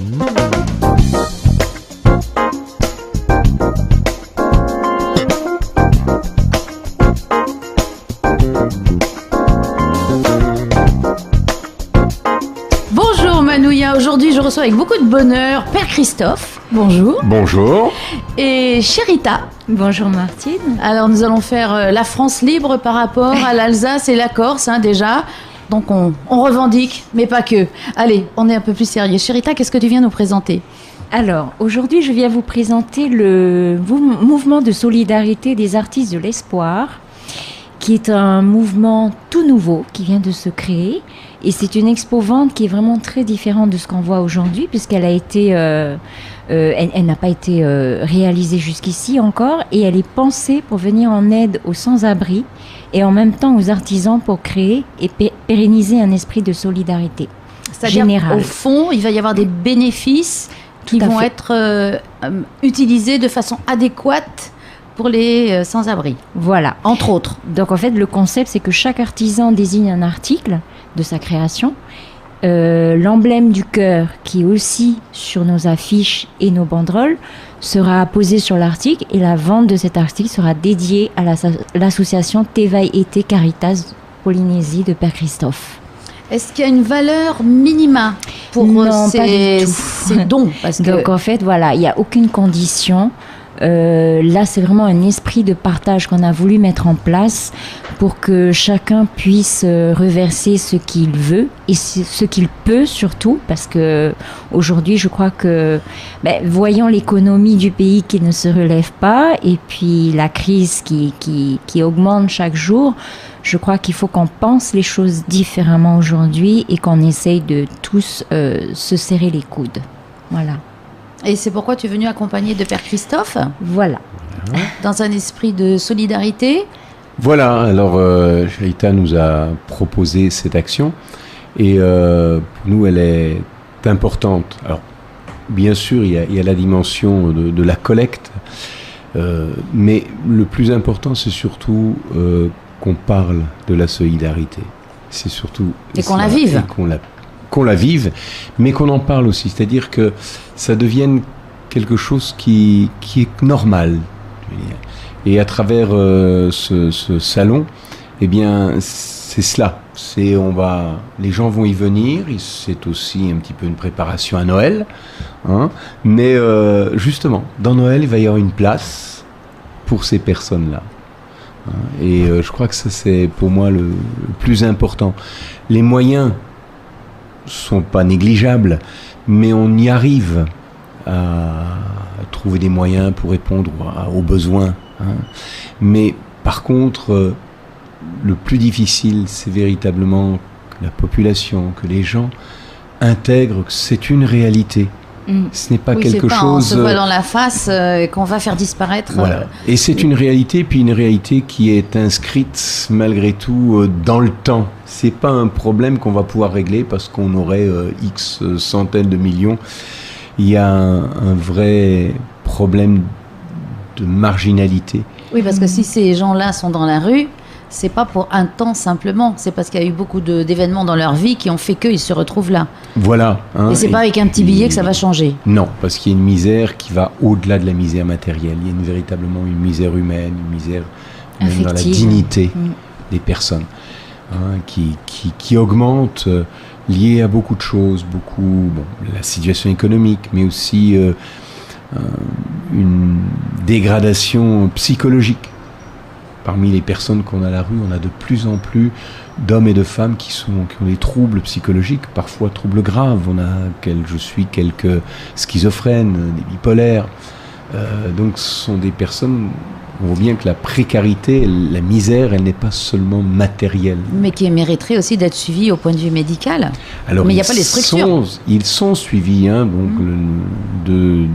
Bonjour Manouya, aujourd'hui je reçois avec beaucoup de bonheur Père Christophe. Bonjour. Bonjour. Et Chérita. Bonjour Martine. Alors nous allons faire la France libre par rapport à l'Alsace et la Corse déjà. Donc on revendique, mais pas que. Allez, on est un peu plus sérieux. Chérita, qu'est-ce que tu viens nous présenter ? Alors, aujourd'hui, je viens vous présenter le mouvement de solidarité des artistes de l'espoir, qui est un mouvement tout nouveau qui vient de se créer. Et c'est une expo-vente qui est vraiment très différente de ce qu'on voit aujourd'hui, puisqu'elle a été, elle n'a pas été réalisée jusqu'ici encore, et elle est pensée pour venir en aide aux sans-abri et en même temps aux artisans pour créer et pérenniser un esprit de solidarité générale. Au fond, il va y avoir des bénéfices qui vont être utilisés de façon adéquate pour les sans-abri. Voilà. Entre autres. Donc en fait, le concept, c'est que chaque artisan désigne un article de sa création. L'emblème du cœur, qui est aussi sur nos affiches et nos banderoles, sera posé sur l'article et la vente de cet article sera dédiée à l'association Tevaï Été Caritas Polynésie de Père Christophe. Est-ce qu'il y a une valeur minima pour ces dons ? Donc en fait, voilà, il n'y a aucune condition. Là, c'est vraiment un esprit de partage qu'on a voulu mettre en place pour que chacun puisse reverser ce qu'il veut et ce qu'il peut surtout, parce que aujourd'hui, je crois que, voyant l'économie du pays qui ne se relève pas et puis la crise qui augmente chaque jour, je crois qu'il faut qu'on pense les choses différemment aujourd'hui et qu'on essaye de tous se serrer les coudes. Voilà. Et c'est pourquoi tu es venu accompagné de Père Christophe ? Voilà. Dans un esprit de solidarité ? Voilà, alors Chérita nous a proposé cette action et pour nous elle est importante. Alors bien sûr il y a la dimension de la collecte, mais le plus important c'est surtout qu'on parle de la solidarité. C'est surtout... Et qu'on la vive. Qu'on la vive, mais qu'on en parle aussi. C'est-à-dire que ça devienne quelque chose qui est normal. Et à travers ce salon, eh bien, c'est cela. Les gens vont y venir. C'est aussi un petit peu une préparation à Noël. Mais justement, dans Noël, il va y avoir une place pour ces personnes-là. Et je crois que ça, c'est pour moi le plus important. Les moyens sont pas négligeables, mais on y arrive à trouver des moyens pour répondre aux besoins. Mais par contre, le plus difficile, c'est véritablement que la population, que les gens intègrent que c'est une réalité. Ce n'est pas quelque chose... On se voit dans la face qu'on va faire disparaître. Voilà. Et c'est une réalité, puis une réalité qui est inscrite malgré tout dans le temps. C'est pas un problème qu'on va pouvoir régler parce qu'on aurait X centaines de millions. Il y a un vrai problème de marginalité. Oui, parce que si ces gens-là sont dans la rue, c'est pas pour un temps simplement, c'est parce qu'il y a eu beaucoup d'événements dans leur vie qui ont fait qu'ils se retrouvent là. Voilà. Et c'est pas avec un petit billet que ça va changer. Non, parce qu'il y a une misère qui va au-delà de la misère matérielle. Il y a véritablement une misère humaine, une misère même dans la dignité des personnes, qui augmente, liée à beaucoup de choses, la situation économique, mais aussi une dégradation psychologique. Parmi les personnes qu'on a à la rue, on a de plus en plus d'hommes et de femmes qui ont des troubles psychologiques, parfois troubles graves. On a quelques schizophrènes, des bipolaires. Donc ce sont des personnes, on voit bien que la précarité, la misère, elle n'est pas seulement matérielle. Mais qui mériterait aussi d'être suivie au point de vue médical. Alors, mais il n'y a pas les structures. Ils sont suivis, de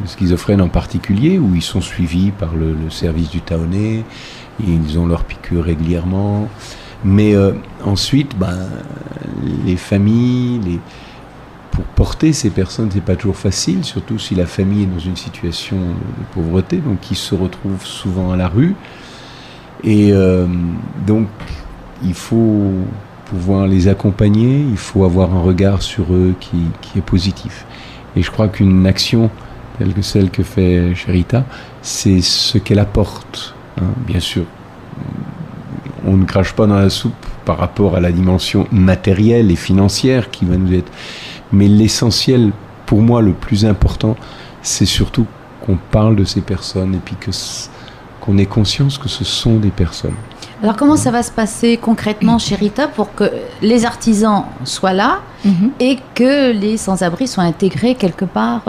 schizophrènes en particulier, où ils sont suivis par le service du Taoné, et ils ont leur piqûre régulièrement. Mais ensuite, les familles, pour porter ces personnes, c'est pas toujours facile, surtout si la famille est dans une situation de pauvreté, donc ils se retrouvent souvent à la rue. Et donc, il faut pouvoir les accompagner, il faut avoir un regard sur eux qui est positif. Et je crois qu'une action telle que celle que fait Sherita, c'est ce qu'elle apporte. Hein. Bien sûr, on ne crache pas dans la soupe par rapport à la dimension matérielle et financière qui va nous être. Mais l'essentiel, pour moi, le plus important, c'est surtout qu'on parle de ces personnes et puis qu'on ait conscience que ce sont des personnes. Alors comment ça va se passer concrètement, Sherita, pour que les artisans soient là et que les sans-abri soient intégrés quelque part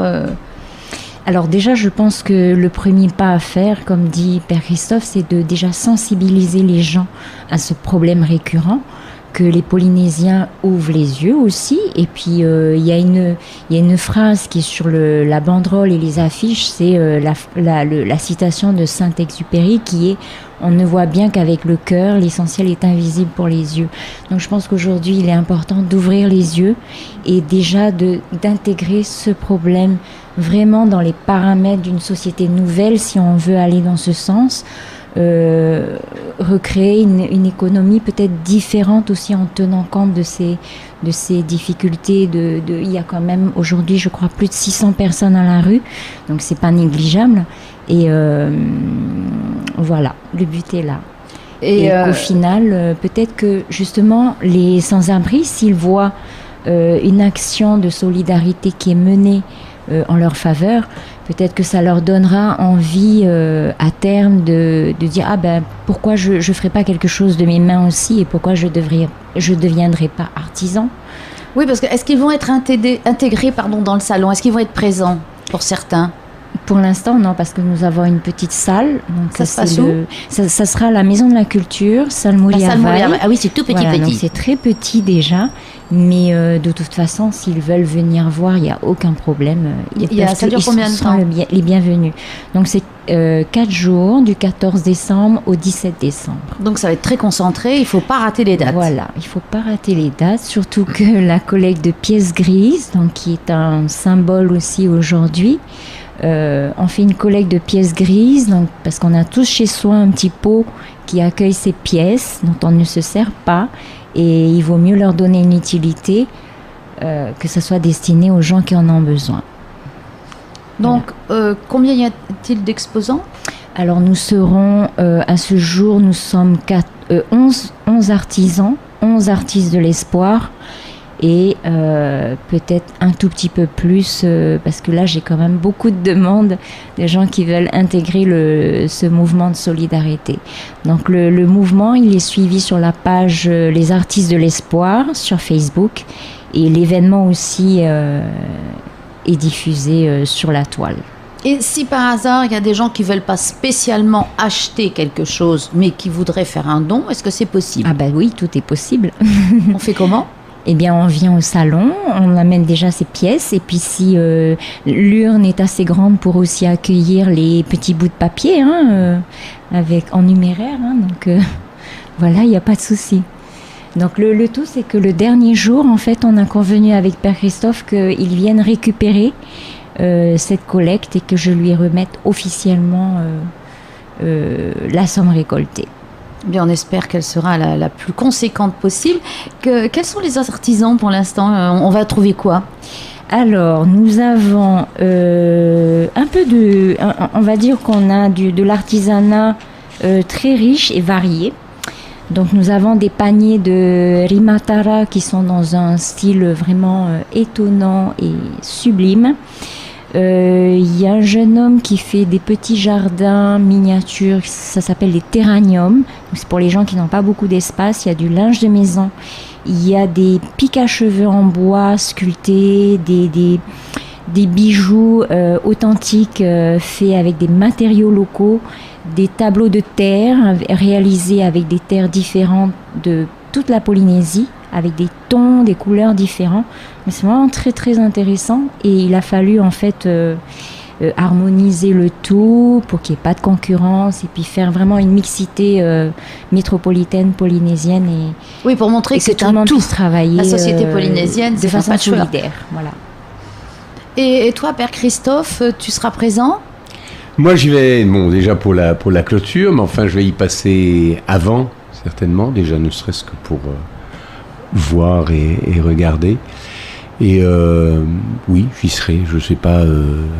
Alors déjà, je pense que le premier pas à faire, comme dit Père Christophe, c'est de déjà sensibiliser les gens à ce problème récurrent, que les Polynésiens ouvrent les yeux aussi. Et puis, il y a une phrase qui est sur la banderole et les affiches, c'est la citation de Saint-Exupéry qui est « On ne voit bien qu'avec le cœur, l'essentiel est invisible pour les yeux ». Donc je pense qu'aujourd'hui, il est important d'ouvrir les yeux et déjà d'intégrer ce problème vraiment dans les paramètres d'une société nouvelle, si on veut aller dans ce sens. Recréer une économie peut-être différente aussi en tenant compte de ces difficultés. Il y a quand même aujourd'hui, je crois, plus de 600 personnes à la rue, donc c'est pas négligeable. Et voilà, le but est là. Et qu'au final, peut-être que justement les sans-abri, s'ils voient une action de solidarité qui est menée en leur faveur, peut-être que ça leur donnera envie à terme de dire ah ben pourquoi je ferais pas quelque chose de mes mains aussi et pourquoi je deviendrais pas artisan. Oui, parce que est-ce qu'ils vont être intégrés dans le salon? Est-ce qu'ils vont être présents pour certains? Pour l'instant, non, parce que nous avons une petite salle. Donc ça se passe où? Ça sera la Maison de la Culture, salle Mouliavaille. Ah oui, c'est tout petit, voilà, petit. Donc c'est très petit déjà. Mais de toute façon, s'ils veulent venir voir, il n'y a aucun problème. Ça dure combien de temps? Les bienvenus. Donc c'est 4 jours, du 14 décembre au 17 décembre. Donc ça va être très concentré, il ne faut pas rater les dates. Voilà, il ne faut pas rater les dates, surtout que la collecte de pièces grises, donc, qui est un symbole aussi aujourd'hui, on fait une collecte de pièces grises, donc, parce qu'on a tous chez soi un petit pot qui accueille ces pièces dont on ne se sert pas. Et il vaut mieux leur donner une utilité que ça soit destiné aux gens qui en ont besoin. Donc, combien y a-t-il d'exposants? Alors, nous serons, à ce jour, nous sommes 11 artisans, 11 artistes de l'espoir et peut-être un tout petit peu plus, parce que là, j'ai quand même beaucoup de demandes de gens qui veulent intégrer ce mouvement de solidarité. Donc, le mouvement, il est suivi sur la page Les Artistes de l'Espoir sur Facebook et l'événement aussi est diffusé sur la toile. Et si par hasard, il y a des gens qui ne veulent pas spécialement acheter quelque chose, mais qui voudraient faire un don, est-ce que c'est possible? Ah ben oui, tout est possible. On fait comment? Eh bien, on vient au salon, on amène déjà ses pièces, et puis si l'urne est assez grande pour aussi accueillir les petits bouts de papier, en numéraire, donc voilà, il n'y a pas de souci. Donc le tout, c'est que le dernier jour, en fait, on a convenu avec Père Christophe qu'il vienne récupérer cette collecte et que je lui remette officiellement la somme récoltée. Bien, on espère qu'elle sera la plus conséquente possible. Quels sont les artisans pour l'instant? On va trouver quoi? Alors, nous avons un peu on va dire qu'on a de l'artisanat très riche et varié. Donc, nous avons des paniers de rimatara qui sont dans un style vraiment étonnant et sublime. Il y a un jeune homme qui fait des petits jardins miniatures, ça s'appelle des terraniums. C'est pour les gens qui n'ont pas beaucoup d'espace. Il y a du linge de maison, il y a des pics à cheveux en bois sculptés, des bijoux authentiques faits avec des matériaux locaux, des tableaux de terre réalisés avec des terres différentes de toute la Polynésie, avec des tons, des couleurs différents. Mais c'est vraiment très très intéressant et il a fallu en fait harmoniser le tout pour qu'il n'y ait pas de concurrence et puis faire vraiment une mixité métropolitaine, polynésienne oui, pour montrer que c'est tout le monde puisse travailler la société polynésienne de façon solidaire. Voilà. Et toi, Père Christophe, tu seras présent? Moi, j'y vais, déjà pour la clôture, mais enfin, je vais y passer avant, certainement, déjà ne serait-ce que voir et regarder. Et oui, j'y serai. Je ne sais pas à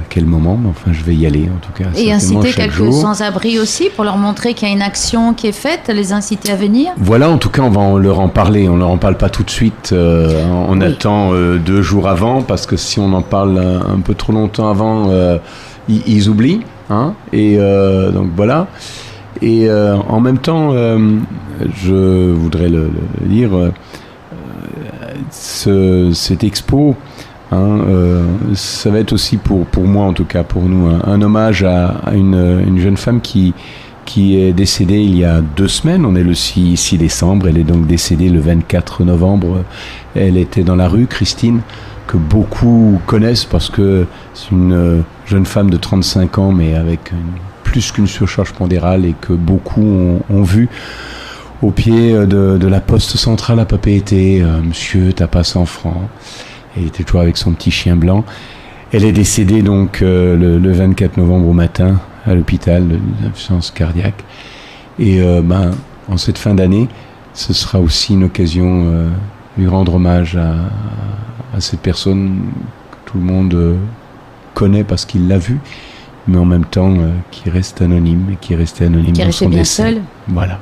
quel moment, mais enfin, je vais y aller en tout cas. Et inciter quelques jour. sans-abri aussi pour leur montrer qu'il y a une action qui est faite, les inciter à venir. Voilà, en tout cas, on va leur en parler. On leur en parle pas tout de suite. On attend 2 jours avant parce que si on en parle un peu trop longtemps avant, ils oublient. Hein, et donc voilà. Et en même temps, je voudrais le dire. Cette expo, hein, ça va être aussi pour moi en tout cas, pour nous, un hommage à une jeune femme qui est décédée il y a 2 semaines. On est le 6 décembre, elle est donc décédée le 24 novembre. Elle était dans la rue, Christine, que beaucoup connaissent parce que c'est une jeune femme de 35 ans, mais avec plus qu'une surcharge pondérale et que beaucoup ont vu au pied de la poste centrale à Papeete. Monsieur, t'as pas 100 francs. Elle était toujours avec son petit chien blanc. Elle est décédée donc le 24 novembre au matin à l'hôpital d'insuffisance cardiaque. Et en cette fin d'année, ce sera aussi une occasion de lui rendre hommage à cette personne que tout le monde connaît parce qu'il l'a vue, mais en même temps qui reste anonyme et qui est resté anonyme dans son décès. Qui est resté bien seul. Voilà.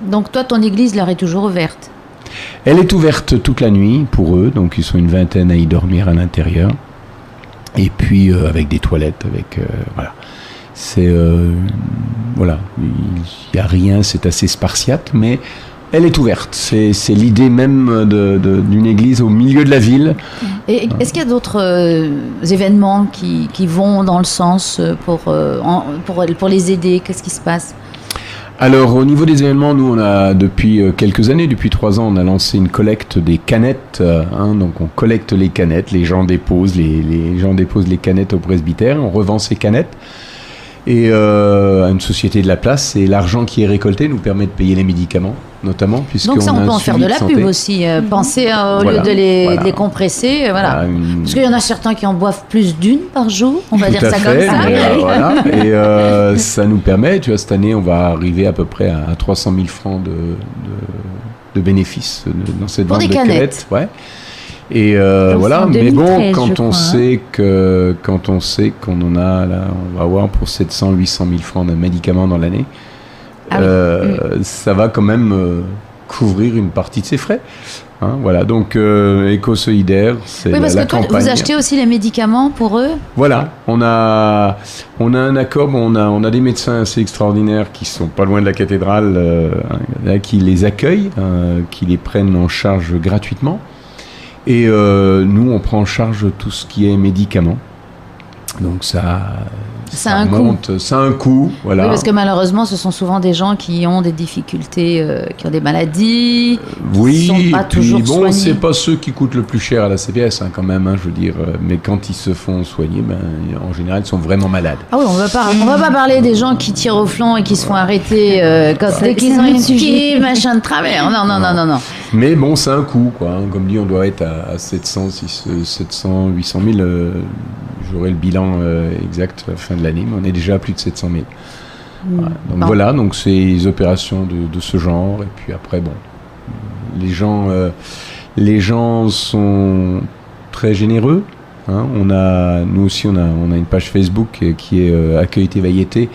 Donc toi, ton église leur est toujours ouverte? Elle est ouverte toute la nuit pour eux, donc ils sont une vingtaine à y dormir à l'intérieur. Et puis avec des toilettes, voilà. C'est voilà, il n'y a rien, c'est assez spartiate, mais elle est ouverte. C'est l'idée même d'une église au milieu de la ville. Et est-ce qu'il y a d'autres événements qui vont dans le sens pour les aider? Qu'est-ce qui se passe? Alors au niveau des événements, nous on a depuis quelques années, depuis 3 ans, on a lancé une collecte des canettes. Donc on collecte les canettes, les gens déposent les canettes au presbytère, on revend ces canettes et à une société de la place. Et l'argent qui est récolté nous permet de payer les médicaments, notamment. Donc ça, on peut en faire de la pub aussi. Pensez au lieu de les compresser. Voilà. Parce qu'il y en a certains qui en boivent plus d'une par jour. On va dire ça comme ça. Voilà. Et ça nous permet, tu vois, cette année, on va arriver à peu près à 300 000 francs de bénéfices dans cette vente de canettes. Ouais. Et voilà, mais bon, quand on sait qu'on en a, là, on va avoir pour 700-800 000 francs de médicaments dans l'année, ça va quand même couvrir une partie de ses frais. Hein, voilà, donc éco-solidaire, c'est la campagne. Oui, parce que toi, vous achetez aussi les médicaments pour eux? Voilà, on a un accord, on a des médecins assez extraordinaires qui sont pas loin de la cathédrale, qui les accueillent, qui les prennent en charge gratuitement. Et nous, on prend en charge tout ce qui est médicaments. Donc ça a un coût. Voilà. Oui, parce que malheureusement, ce sont souvent des gens qui ont des difficultés, qui ont des maladies, qui ne sont pas toujours soignés. C'est pas ceux qui coûtent le plus cher à la CPS, quand même, je veux dire. Mais quand ils se font soigner, en général, ils sont vraiment malades. Ah oui, on va pas parler des gens qui tirent au flanc et qui se font arrêter dès qu'ils ont une petite machin de travers. Non. Mais bon, c'est un coût, quoi. Comme dit, on doit être à 700, 800 000. J'aurai le bilan exact à la fin de l'année, mais on est déjà à plus de 700 000. Voilà. Donc voilà, donc c'est des opérations de ce genre. Et puis après, bon, les gens sont très généreux. Hein. Nous aussi, on a une page Facebook qui est Accueil tes variétés,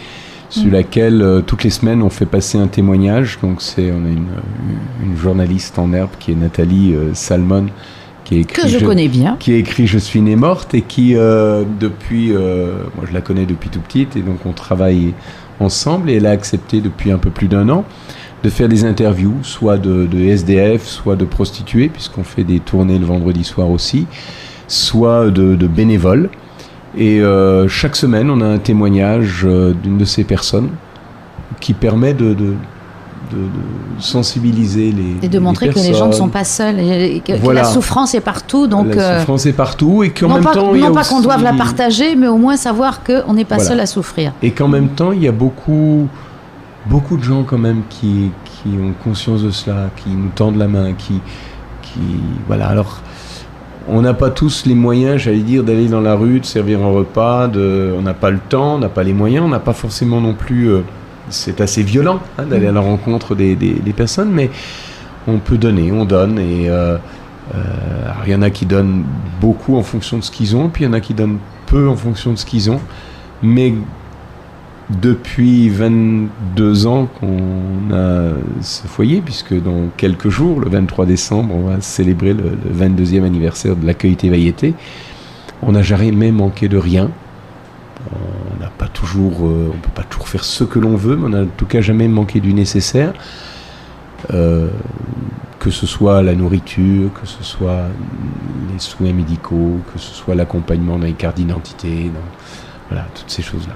sur laquelle toutes les semaines on fait passer un témoignage. Donc on a une journaliste en herbe qui est Nathalie Salmon, que je connais bien, qui a écrit Je suis née morte et qui depuis, moi je la connais depuis tout petite et donc on travaille ensemble et elle a accepté depuis un peu plus d'1 an de faire des interviews, soit de SDF, soit de prostituées, puisqu'on fait des tournées le vendredi soir aussi, soit de bénévoles. Et chaque semaine, on a un témoignage d'une de ces personnes qui permet de sensibiliser les et de montrer personnes. Que les gens ne sont pas seuls et que la souffrance est partout. Donc la souffrance est partout et qu'en même temps... Non pas qu'on doive la partager, mais au moins savoir qu'on n'est pas seul à souffrir. Et qu'en même temps, il y a beaucoup de gens quand même qui ont conscience de cela, qui nous tendent la main, qui voilà. Alors, on n'a pas tous les moyens, j'allais dire, d'aller dans la rue, de servir un repas, on n'a pas le temps, on n'a pas les moyens, on n'a pas forcément non plus... c'est assez violent d'aller à la rencontre des personnes, mais on peut donner, on donne. Et alors, il y en a qui donnent beaucoup en fonction de ce qu'ils ont, puis il y en a qui donnent peu en fonction de ce qu'ils ont. Mais depuis 22 ans qu'on a ce foyer, puisque dans quelques jours, le 23 décembre, on va célébrer le 22e anniversaire de l'accueil Tévailleté, on n'a jamais manqué de rien. On n'a pas toujours, on peut pas toujours faire ce que l'on veut, mais on n'a en tout cas jamais manqué du nécessaire. Que ce soit la nourriture, que ce soit les soins médicaux, que ce soit l'accompagnement dans les cartes d'identité, voilà, toutes ces choses-là.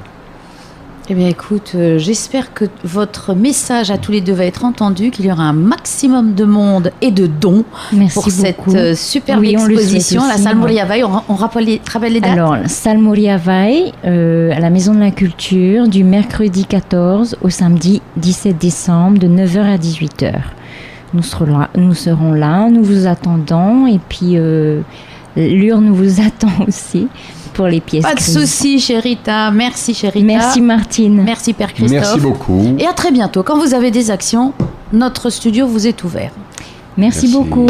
Eh bien, écoute, j'espère que votre message à tous les deux va être entendu, qu'il y aura un maximum de monde et de dons pour cette superbe exposition à la salle Mouriavaille. On rappelle les dates. Alors, salle Mouriavaille, à la Maison de la Culture, du mercredi 14 au samedi 17 décembre, de 9h à 18h. Nous serons là, nous vous attendons, et puis l'urne vous attend aussi pour les pièces. Pas de souci, Chérita. Merci, Chérita. Merci, Martine. Merci, Père Christophe. Merci beaucoup. Et à très bientôt. Quand vous avez des actions, notre studio vous est ouvert. Merci beaucoup.